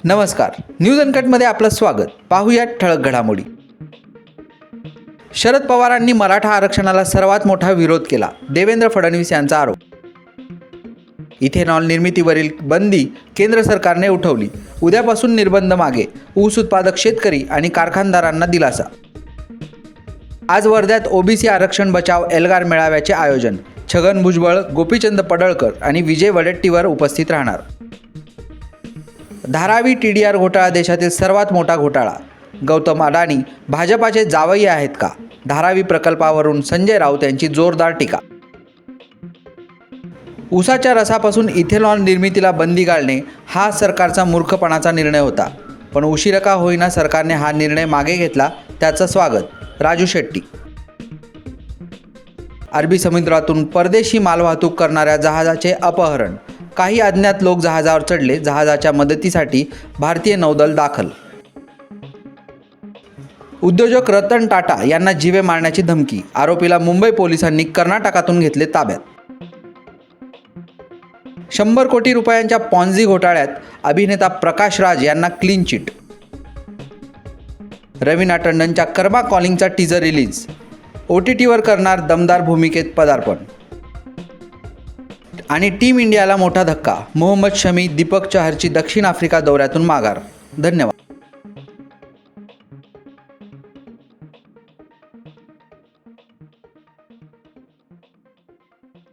नमस्कार, न्यूज अनकटमध्ये आपलं स्वागत. पाहूयात ठळक घडामोडी. शरद पवारांनी मराठा आरक्षणाला सर्वात मोठा विरोध केला. देवेंद्र फडणवीस यांचा आरोप. इथेनॉल निर्मितीवरील बंदी केंद्र सरकारने उठवली. उद्यापासून निर्बंध मागे. ऊस उत्पादक शेतकरी आणि कारखानदारांना दिलासा. आज वर्ध्यात ओबीसी आरक्षण बचाव एल्गार मेळाव्याचे आयोजन. छगन भुजबळ, गोपीचंद पडळकर आणि विजय वडेट्टीवार उपस्थित राहणार. धारावी TDR घोटाळा देशातील सर्वात मोठा घोटाळा. गौतम अडाणी भाजपाचे जावई आहेत का? धारावी प्रकल्पावरून संजय राऊत यांची जोरदार टीका. ऊसाच्या रसापासून इथेनॉल निर्मितीला बंदी घालणे हा सरकारचा मूर्खपणाचा निर्णय होता, पण उशिरा का होईना सरकारने हा निर्णय मागे घेतला. त्याचं स्वागत. राजू शेट्टी. अरबी समुद्रातून परदेशी मालवाहतूक करणाऱ्या जहाजाचे अपहरण. काही अज्ञात लोक जहाजावर चढले. जहाजाच्या मदतीसाठी भारतीय नौदल दाखल. उद्योजक रतन टाटा यांना जीवे मारण्याची धमकी. आरोपीला मुंबई पोलिसांनी कर्नाटकातून घेतले ताब्यात. 100 कोटी रुपयांच्या पॉन्झी घोटाळ्यात अभिनेता प्रकाश राज यांना क्लीन चिट. रवीना टंडनच्या कर्मा कॉलिंगचा टीजर रिलीज. OTTवर करणार दमदार भूमिकेत पदार्पण. आणि टीम इंडियाला मोठा धक्का. मोहम्मद शमी, दीपक चहरची दक्षिण आफ्रिका दौऱ्यातून माघार. धन्यवाद.